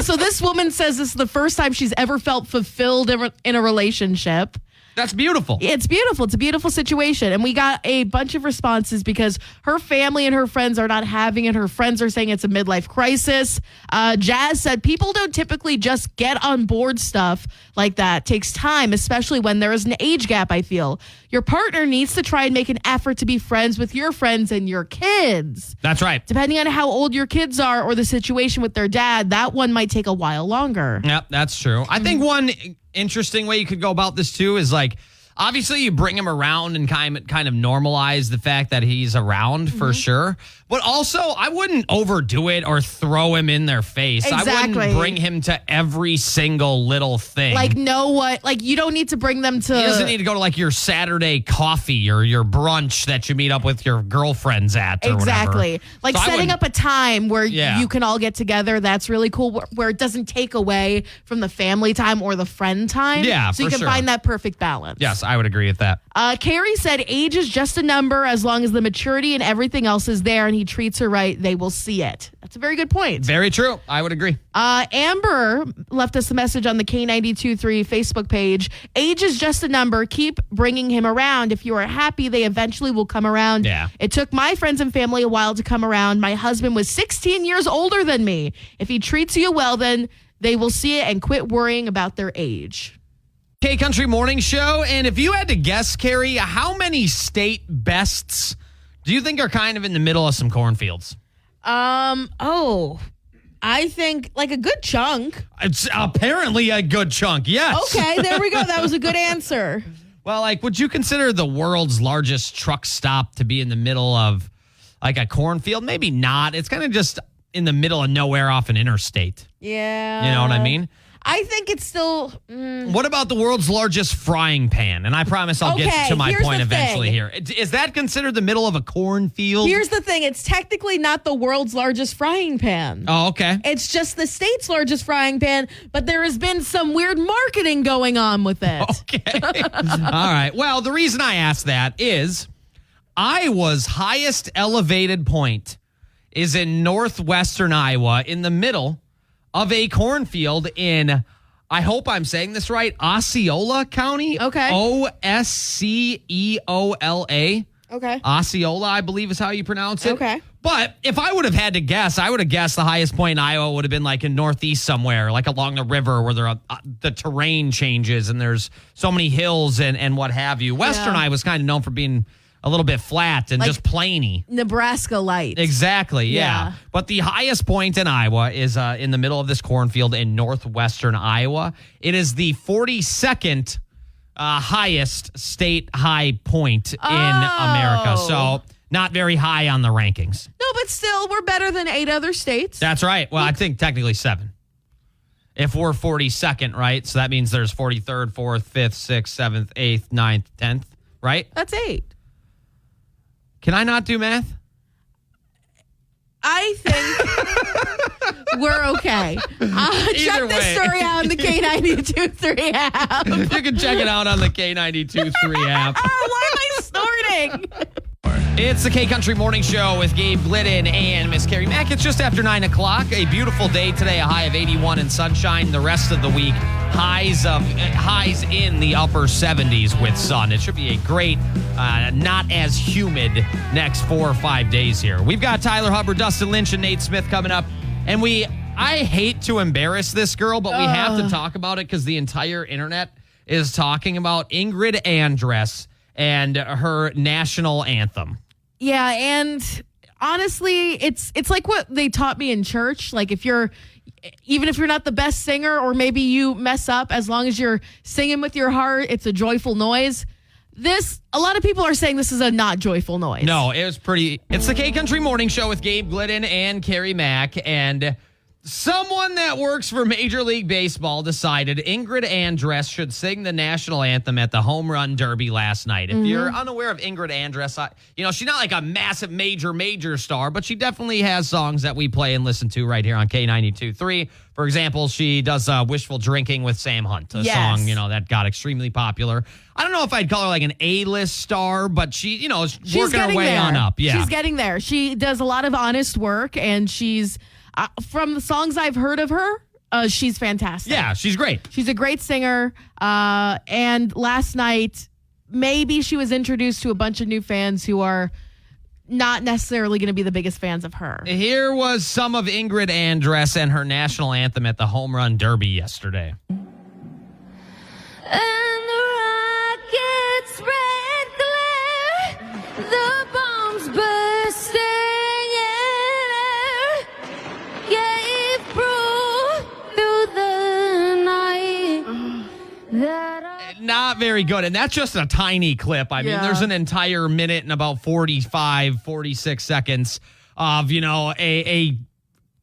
So this woman says this is the first time she's ever felt fulfilled in a relationship. That's beautiful. It's beautiful. It's a beautiful situation. And we got a bunch of responses because her family and her friends are not having it. Her friends are saying it's a midlife crisis. Jazz said people don't typically just get on board stuff like that. It takes time, especially when there is an age gap, I feel. Your partner needs to try and make an effort to be friends with your friends and your kids. That's right. Depending on how old your kids are or the situation with their dad, that one might take a while longer. Yep, that's true. I think one interesting way you could go about this too is like, obviously you bring him around and kind of normalize the fact that he's around for sure. But also I wouldn't overdo it or throw him in their face. I Exactly. wouldn't bring him to every single little thing. Like, know what? Like, you don't need to bring them to. He doesn't need to go to like your Saturday coffee or your brunch that you meet up with your girlfriends at or Exactly. whatever. Like So I setting wouldn't- up a time where Yeah. you can all get together. That's really cool. Where it doesn't take away from the family time or the friend time. Yeah, So you for can sure. find that perfect balance. Yes, I would agree with that. Carrie said age is just a number as long as the maturity and everything else is there and he treats her right, they will see it. That's a very good point. Very true. I would agree. Amber left us a message on the K92.3 Facebook page. Age is just a number. Keep bringing him around. If you are happy, they eventually will come around. Yeah. It took my friends and family a while to come around. My husband was 16 years older than me. If he treats you well, then they will see it and quit worrying about their age. K Country Morning Show. And if you had to guess, Carrie, how many state bests do you think are kind of in the middle of some cornfields? I think like a good chunk. It's apparently a good chunk, yes. Okay, there we go. That was a good answer. Well, like, would you consider the world's largest truck stop to be in the middle of like a cornfield? Maybe not. It's kind of just in the middle of nowhere off an interstate. Yeah. You know what I mean? I think it's still. What about the world's largest frying pan? And I promise I'll get Okay, to my here's point the eventually thing. here. Is that considered the middle of a cornfield? Here's the thing. It's technically not the world's largest frying pan. Oh, okay. It's just the state's largest frying pan, but there has been some weird marketing going on with it. Okay. All right. Well, the reason I asked that is Iowa's highest elevated point is in northwestern Iowa in the middle of a cornfield in, I hope I'm saying this right, Osceola County. Okay. Osceola. Okay. Osceola, I believe is how you pronounce it. Okay. But if I would have had to guess, I would have guessed the highest point in Iowa would have been like in northeast somewhere, like along the river where the terrain changes and there's so many hills and what have you. Western Yeah. Iowa's kind of known for being a little bit flat and Like- just plainy. Nebraska light. Exactly, yeah. Yeah. But the highest point in Iowa is in the middle of this cornfield in northwestern Iowa. It is the 42nd highest state high point in America. So not very high on the rankings. No, but still, we're better than 8 other states. That's right. Well, I think technically 7. If we're 42nd, right? So that means there's 43rd, 4th, 5th, 6th, 7th, 8th, 9th, 10th, right? That's 8. Can I not do math? I think we're okay. Check Either this way. story out on the K92.3 app. You can check it out on the K92.3 app. Why am I snorting? It's the K-Country Morning Show with Gabe Glidden and Miss Carrie Mack. It's just after 9 o'clock. A beautiful day today, a high of 81 and sunshine. The rest of the week, highs in the upper 70s with sun. It should be a great, not as humid next 4 or 5 days here. We've got Tyler Hubbard, Dustin Lynch, and Nate Smith coming up. And I hate to embarrass this girl, but we have to talk about it because the entire internet is talking about Ingrid Andress and her national anthem. Yeah, and honestly, it's like what they taught me in church. Like even if you're not the best singer or maybe you mess up, as long as you're singing with your heart, it's a joyful noise. A lot of people are saying this is a not joyful noise. No, it's the K-Country Morning Show with Gabe Glidden and Carrie Mack, and someone that works for Major League Baseball decided Ingrid Andress should sing the national anthem at the Home Run Derby last night. If you're unaware of Ingrid Andress, she's not like a massive, major star, but she definitely has songs that we play and listen to right here on K92.3. For example, she does Wishful Drinking with Sam Hunt, a song, that got extremely popular. I don't know if I'd call her like an A-list star, but she's working her way on up. Yeah. She's getting there. She does a lot of honest work, and she's... from the songs I've heard of her, she's fantastic. Yeah, she's great. She's a great singer. And last night, maybe she was introduced to a bunch of new fans who are not necessarily going to be the biggest fans of her. Here was some of Ingrid Andress and her national anthem at the Home Run Derby yesterday. And the rocket's red glare, the bombs bursting. Not very good. And that's just a tiny clip. I mean, there's an entire minute and about 46 seconds of, a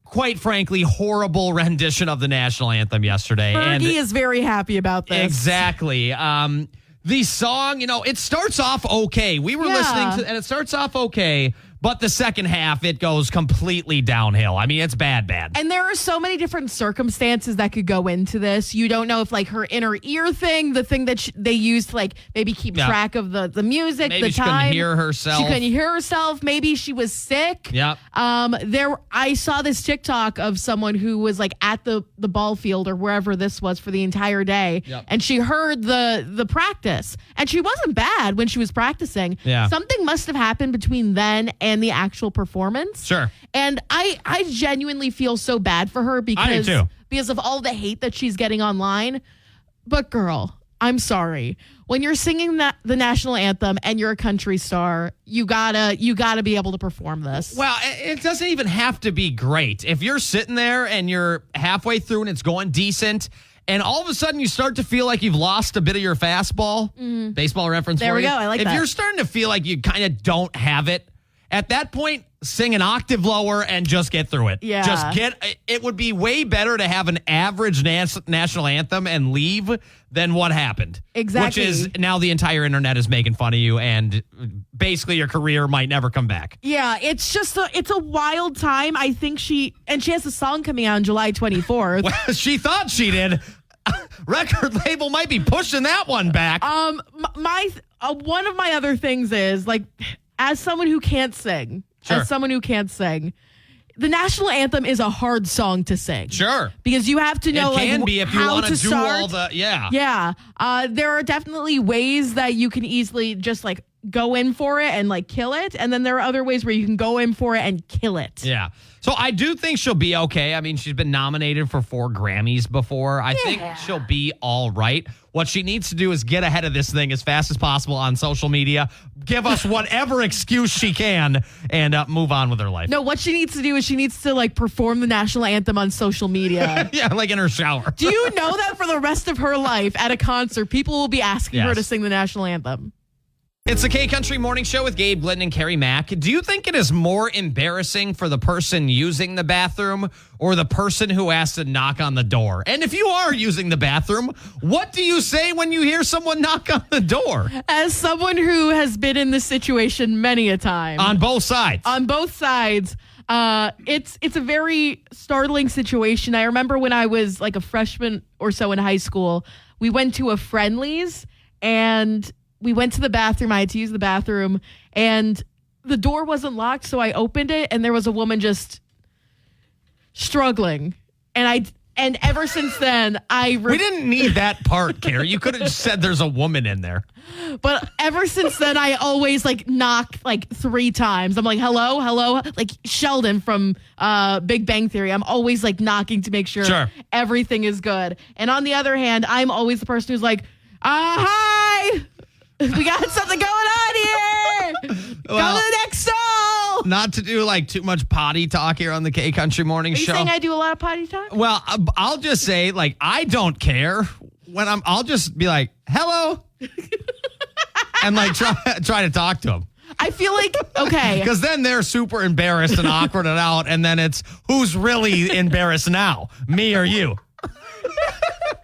quite frankly, horrible rendition of the national anthem yesterday. Fergie is very happy about this. Exactly. The song, it starts off okay. We were listening to, and it starts off okay. But the second half, it goes completely downhill. I mean, it's bad. And there are so many different circumstances that could go into this. You don't know if, like, her inner ear thing, the thing that they used to, like, maybe keep track of the music, maybe the time. She couldn't hear herself. She couldn't hear herself. Maybe she was sick. Yep. I saw this TikTok of someone who was, like, at the ball field or wherever this was for the entire day. Yep. And she heard the practice. And she wasn't bad when she was practicing. Yeah. Something must have happened between then and the actual performance. Sure. And I genuinely feel so bad for her because of all the hate that she's getting online. But girl, I'm sorry. When you're singing the national anthem and you're a country star, you gotta be able to perform this. Well, it doesn't even have to be great. If you're sitting there and you're halfway through and it's going decent, and all of a sudden you start to feel like you've lost a bit of your fastball, baseball reference there for we you. go. I like that. If you're starting to feel like you kind of don't have it, at that point, sing an octave lower and just get through it. Yeah. It would be way better to have an average national anthem and leave than what happened. Exactly. Which is now the entire internet is making fun of you and basically your career might never come back. Yeah, it's just it's a wild time. I think she has a song coming out on July 24th. Well, she thought she did. Record label might be pushing that one back. My one of my other things is, like, as someone who can't sing, the national anthem is a hard song to sing. Sure. Because you have to know, it can be if you want to do start. all the, Yeah. There are definitely ways that you can easily just, like, go in for it and, like, kill it. And then there are other ways where you can go in for it and kill it. Yeah. So I do think she'll be okay. I mean, she's been nominated for 4 Grammys before. I think she'll be all right. What she needs to do is get ahead of this thing as fast as possible on social media, give us whatever excuse she can, and move on with her life. No, what she needs to do is she needs to, like, perform the national anthem on social media. Yeah, like in her shower. Do you know that for the rest of her life at a concert, people will be asking her to sing the national anthem? It's the K-Country Morning Show with Gabe Glidden and Carrie Mack. Do you think it is more embarrassing for the person using the bathroom or the person who has to knock on the door? And if you are using the bathroom, what do you say when you hear someone knock on the door? As someone who has been in this situation many a time. On both sides. It's a very startling situation. I remember when I was like a freshman or so in high school, we went to a Friendly's and we went to the bathroom. I had to use the bathroom, and the door wasn't locked, so I opened it, and there was a woman just struggling. And ever since then, we didn't need that part, Carrie. You could have said there's a woman in there. But ever since then, I always like knock like 3 times. I'm like, hello, hello. Like Sheldon from Big Bang Theory. I'm always like knocking to make sure everything is good. And on the other hand, I'm always the person who's like, hi, we got something going on here. Go to the next stall. Not to do like too much potty talk here on the K Country Morning Show. Are you saying I do a lot of potty talk? Well, I'll just say like I don't care when I'll just be like, hello. And like try to talk to them. I feel like, okay. Because then they're super embarrassed and awkward and out. And then it's who's really embarrassed now, me or you?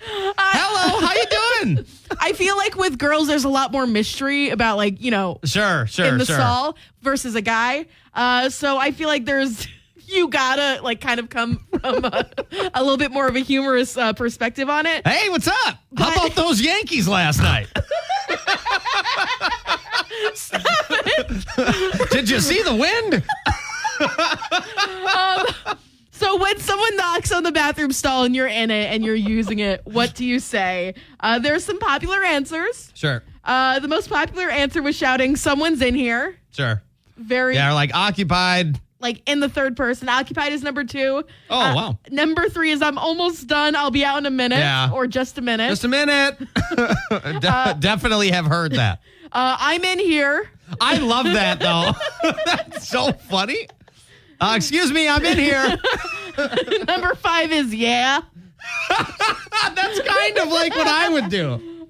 Hello, how you doing? I feel like with girls, there's a lot more mystery about like, you know, sure, in the stall versus a guy. So I feel like you gotta like kind of come from a little bit more of a humorous perspective on it. Hey, what's up? How about those Yankees last night? Stop it. Did you see the wind? So when someone knocks on the bathroom stall and you're in it and you're using it, what do you say? There's some popular answers. Sure. The most popular answer was shouting, someone's in here. Sure. Yeah, like occupied. Like in the third person. Occupied is number 2. Oh, wow. Number 3 is I'm almost done. I'll be out in a minute. Yeah. Or just a minute. Just a minute. Definitely have heard that. I'm in here. I love that, though. That's so funny. Excuse me, I'm in here. Number 5 is yeah. That's kind of like what I would do.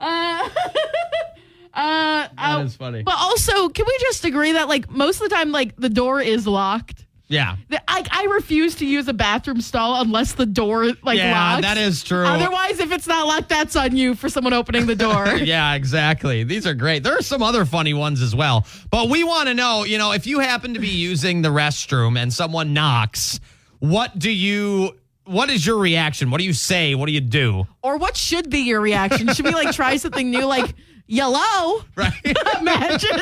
That is funny. But also, can we just agree that like most of the time, like the door is locked? Yeah. I refuse to use a bathroom stall unless the door locks. Yeah, that is true. Otherwise, if it's not locked, that's on you for someone opening the door. Yeah, exactly. These are great. There are some other funny ones as well. But we want to know, if you happen to be using the restroom and someone knocks, what is your reaction? What do you say? What do you do? Or what should be your reaction? Should we like try something new like yellow? Right. Imagine.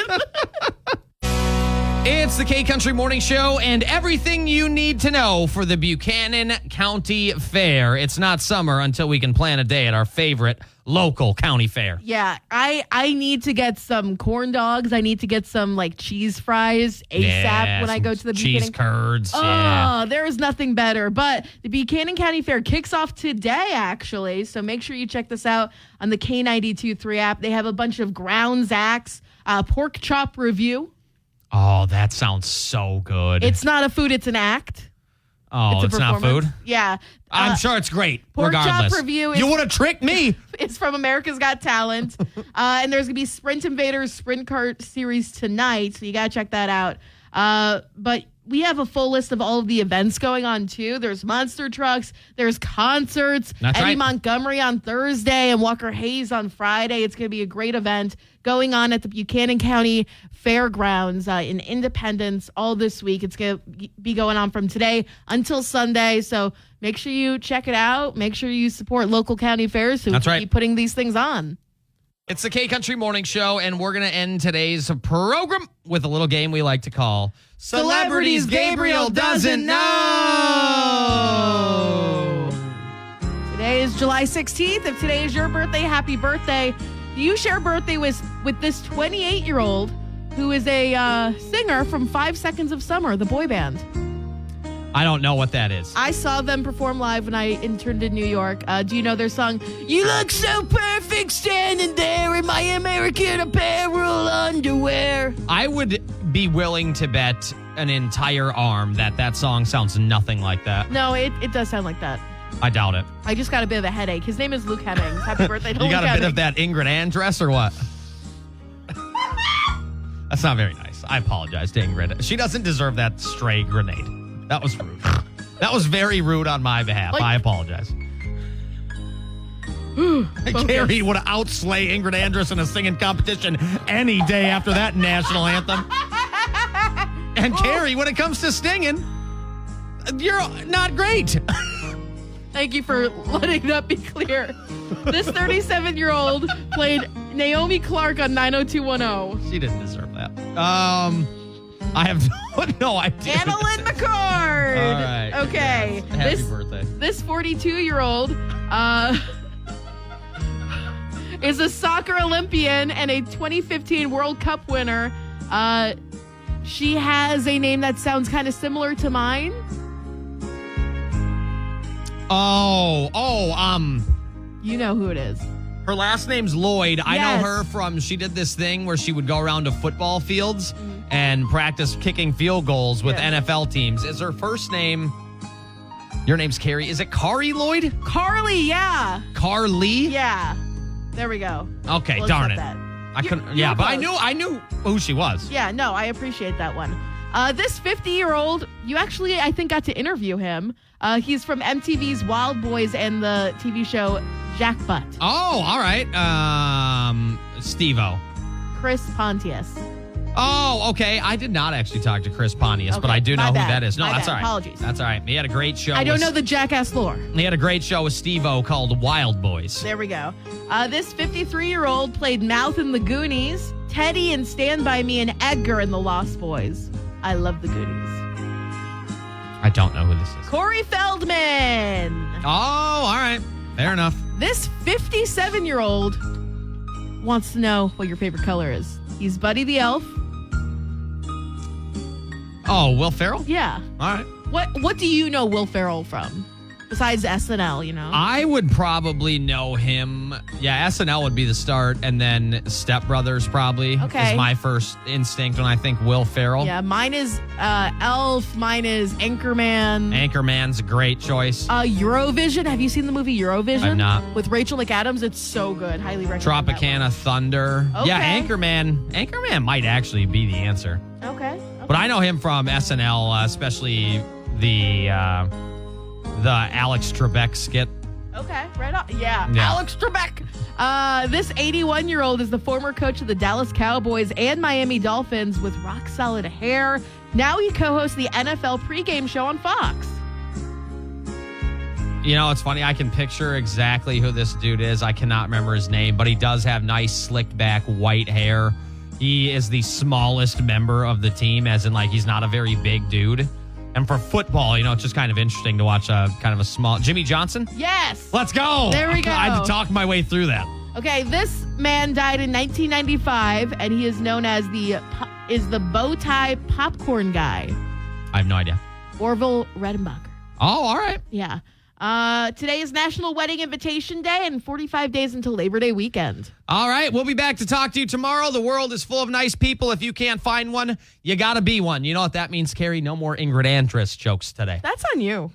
It's the K Country Morning Show and everything you need to know for the Buchanan County Fair. It's not summer until we can plan a day at our favorite local county fair. Yeah, I need to get some corn dogs. I need to get some like cheese fries ASAP when I go to the cheese curds. Oh, there is nothing better. But the Buchanan County Fair kicks off today, actually. So make sure you check this out on the K92.3 app. They have a bunch of grounds acts, pork chop review. Oh, that sounds so good. It's not a food, it's an act. Oh, it's not food? Yeah. I'm sure it's great, pork regardless. Chop review you would have tricked me. It's from America's Got Talent. And there's going to be Sprint Invaders Sprint Kart Series tonight, so you got to check that out. But we have a full list of all of the events going on, too. There's monster trucks. There's concerts. That's Eddie right. Montgomery on Thursday and Walker Hayes on Friday. It's going to be a great event going on at the Buchanan County Fairgrounds in Independence all this week. It's going to be going on from today until Sunday. So make sure you check it out. Make sure you support local county fairs who keep putting these things on. It's the K Country Morning Show, and we're going to end today's program with a little game we like to call Celebrities Gabriel Doesn't Know. Today is July 16th. If today is your birthday, happy birthday. Do you share birthday with this 28-year-old who is a singer from 5 Seconds of Summer, the boy band? I don't know what that is. I saw them perform live when I interned in New York. Do you know their song, You Look So Perfect Standing There in My American Apparel Underwear? I would be willing to bet an entire arm that song sounds nothing like that. No, it does sound like that. I doubt it. I just got a bit of a headache. His name is Luke Hemmings. Happy birthday to Luke You got a Hemmings. bit of that Ingrid Andress or what? That's not very nice. I apologize to Ingrid. She doesn't deserve that stray grenade. That was rude. That was very rude on my behalf. I apologize. Carrie would outslay Ingrid Andress in a singing competition any day after that national anthem. And Carrie, when it comes to singing, you're not great. Thank you for letting that be clear. This 37-year-old played Naomi Clark on 90210. She didn't deserve that. I have no idea. Annalyn McCord. All right. Okay. Yes. Happy birthday. This 42-year-old is a soccer Olympian and a 2015 World Cup winner. She has a name that sounds kind of similar to mine. You know who it is. Her last name's Lloyd. I Yes. know her from, she did this thing where she would go around to football fields and practice kicking field goals with Yeah. NFL teams. Is her first name, your name's Carrie, is it Kari Lloyd? Carly, yeah. Carly? Yeah. There we go. Okay, We'll darn it. accept that. I couldn't, you're yeah, but close. I knew who she was. Yeah, no, I appreciate that one. This 50-year-old, you actually, I think, got to interview him. He's from MTV's Wild Boys and the TV show Jackbutt. Oh, all right. Steve-O. Chris Pontius. Oh, okay. I did not actually talk to Chris Pontius, but Okay, I do know my who bad. that is. No, My that's bad. all right. Apologies. That's all right. He had a great show. I don't with- know the Jackass lore. He had a great show with Steve-O called Wild Boys. There we go. This 53-year-old played Mouth in The Goonies, Teddy in Stand By Me, and Edgar in The Lost Boys. I love The Goonies. I don't know who this is. Corey Feldman. Oh, all right. Fair enough. This 57-year-old wants to know what your favorite color is. He's Buddy the Elf. Oh, Will Ferrell? Yeah. All right. What do you know Will Ferrell from? Besides SNL, you know? I would probably know him. Yeah, SNL would be the start, and then Step Brothers probably Okay. is my first instinct when I think Will Ferrell. Yeah, mine is Elf. Mine is Anchorman. Anchorman's a great choice. Eurovision. Have you seen the movie Eurovision? I've not. With Rachel McAdams. It's so good. Highly recommend that Tropicana Thunder. Okay. Yeah, Anchorman. Anchorman might actually be the answer. one. Okay. But I know him from SNL, especially the Alex Trebek skit. Okay, right on. Yeah. Yeah. Alex Trebek. This 81-year-old is the former coach of the Dallas Cowboys and Miami Dolphins with rock solid hair. Now he co-hosts the NFL pregame show on Fox. You know, it's funny. I can picture exactly who this dude is. I cannot remember his name, but he does have nice slicked back white hair. He is the smallest member of the team, as in, like, he's not a very big dude. And for football, you know, it's just kind of interesting to watch a kind of a small Jimmy Johnson. Yes. Let's go. There we go. I had to talk my way through that. Okay, this man died in 1995, and he is known as the bow tie popcorn guy, I have no idea. Orville Redenbacher. Oh, all right. Yeah. Today is National Wedding Invitation Day, and 45 days until Labor Day weekend. All right. We'll be back to talk to you tomorrow. The world is full of nice people. If you can't find one, you got to be one. You know what that means, Carrie? No more Ingrid Andress jokes today. That's on you.